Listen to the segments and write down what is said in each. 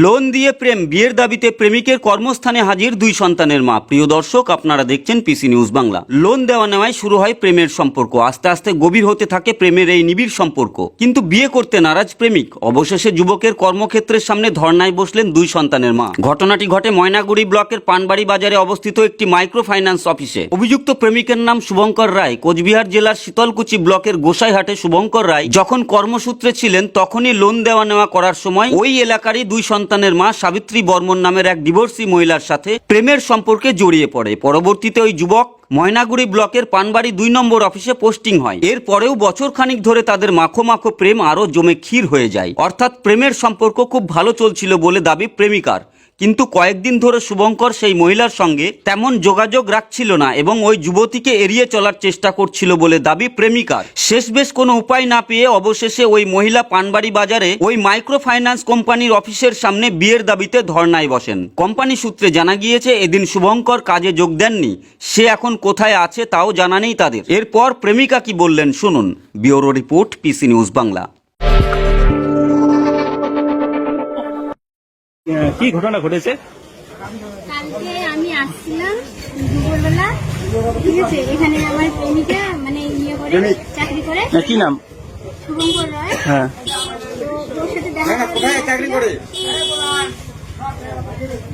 Loan দিয়ে প্রেম, বিয়ের দাবিতে প্রেমিকের কর্মস্থানে হাজির দুই সন্তানের মা। প্রিয় দর্শক, আপনারা দেখছেন পিসি নিউজ বাংলা। লোন দেওয়া নেওয়ায় শুরু হয় প্রেমের সম্পর্ক, আস্তে আস্তে গভীর হতে থাকে প্রেমের এই নিবিড় সম্পর্ক। কিন্তু বিয়ে করতে নারাজ প্রেমিক, অবশেষে যুবকের কর্মক্ষেত্রের সামনে ধর্নায় বসলেন দুই সন্তানের মা। ঘটনাটি ঘটে ময়নাগুড়ি ব্লকের পানবাড়ি বাজারে অবস্থিত একটি মাইক্রো ফাইন্যান্স অফিসে। অভিযুক্ত প্রেমিকের নাম শুভঙ্কর রায়। কোচবিহার জেলার শীতলকুচি ব্লকের গোসাইহাটে শুভঙ্কর রায় যখন কর্মসূত্রে ছিলেন, তখনই লোন দেওয়া নেওয়া করার সময় ওই এলাকারই দুই সন্তানের মা সাবিত্রী বর্মন নামের এক ডিভোর্সি মহিলার সাথে প্রেমের সম্পর্কে জড়িয়ে পড়ে। পরবর্তীতে ওই যুবক ময়নাগুড়ি ব্লকের পানবাড়ি 2 নম্বর অফিসে পোস্টিং হয়। এরপরেও বছর খানিক ধরে তাদের মাখো মাখো প্রেম আরো জমে ক্ষীর হয়ে যায়। অর্থাৎ প্রেমের সম্পর্ক খুব ভালো চলছিল বলে দাবি প্রেমিকার। কিন্তু কয়েকদিন ধরে শুভঙ্কর সেই মহিলার সঙ্গে তেমন যোগাযোগ রাখছিল না এবং ওই যুবতীকে এড়িয়ে চলার চেষ্টা করছিল বলে দাবি প্রেমিকার। শেষবেশ কোনো উপায় না পেয়ে অবশেষে ওই মহিলা পানবাড়ি বাজারে ওই মাইক্রো ফাইন্যান্স কোম্পানির অফিসের সামনে বিয়ের দাবিতে ধর্নায় বসেন। কোম্পানি সূত্রে জানা গিয়েছে, এদিন শুভঙ্কর কাজে যোগ দেননি। সে এখন কোথায় আছে তাও জানা নেই তাদের। এরপর প্রেমিকা কি বললেন শুনুন। Bureau report, PC news Bangla. কি ঘটনা ঘটেছে? কালকে আমি আসছিলাম দুপুরবেলা, ঠিক আছে। এখানে আমার প্রেমিকা মানে ইয়ে করে চাকরি করে। কি নাম? শুভঙ্কর রায়। হ্যাঁ, তো ওর সাথে দেখা করে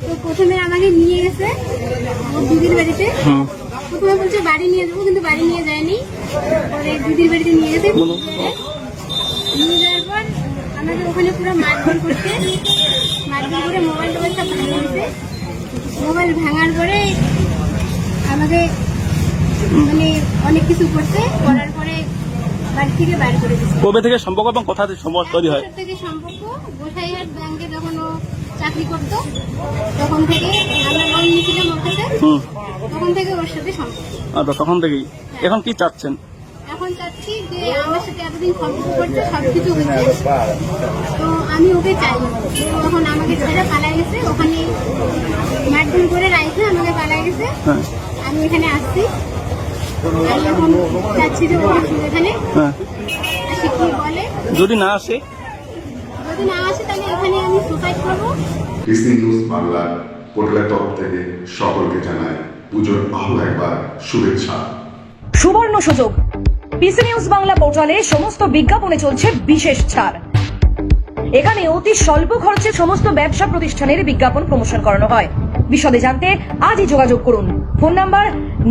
তো প্রথমে আমাকে নিয়ে গেছে ওর দিদির বাড়িতে। প্রথমে বলছে বাড়ি নিয়ে যাবো, কিন্তু বাড়ি নিয়ে যায়নি। পরে দিদির বাড়িতে নিয়ে গেছে। নিয়ে যাওয়ার পর আমাকে ওখানে পুরো মারধর করছে। মারধর করে মোবাইল টোবাইল সব ভাঙে দিয়েছে। মোবাইল ভাঙার পরে আমাকে মানে অনেক কিছু করছে। করার পরে বাড়ি থেকে বাইরে করে দিচ্ছে। কবে থেকে সম্পর্ক এবং কোথা থেকে সম্পর্ক তৈরি হয়? থেকে সম্পর্ক গোসাইহাট ব্যাংকে যখন ও চাকরি করতো তখন থেকে আমরা লোন নিয়েছিলাম ওর কাছে। তখন থেকে ওর সাথে সম্পর্ক। আচ্ছা, তখন থেকেই। এখন কি চাচ্ছেন? এখন চাচ্ছি যে আমার সাথে এতদিন সম্পর্ক করছে, সবকিছু হয়েছে, তো আমি ওকে চাই। তো এখন আমাকে ছেড়ে পালাই গেছে, ওখানে মারধর করে রাইখে আমাকে পালাই গেছে। আমি এখানে আসছি, আমি এখন চাচ্ছি যে ও আসুক এখানে। আসি কি বলে, যদি না আসে তাহলে এখানে আমি সুসাইড করবো। পিসি নিউজ বাংলা পোর্টালের তরফ থেকে সকলকে জানাই পুজোর আরো একবার শুভেচ্ছা। সুবর্ণ সুযোগ, পিসি নিউজ বাংলা পোর্টালে সমস্ত বিজ্ঞাপনে চলছে বিশেষ ছাড়। এখানে অতি স্বল্প খরচে সমস্ত ব্যবসা প্রতিষ্ঠানের বিজ্ঞাপন প্রমোশন করানো হয়। বিশদে জানতে আজই যোগাযোগ করুন। Phone number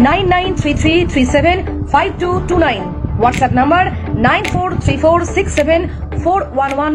9933375229, WhatsApp number 9434674111।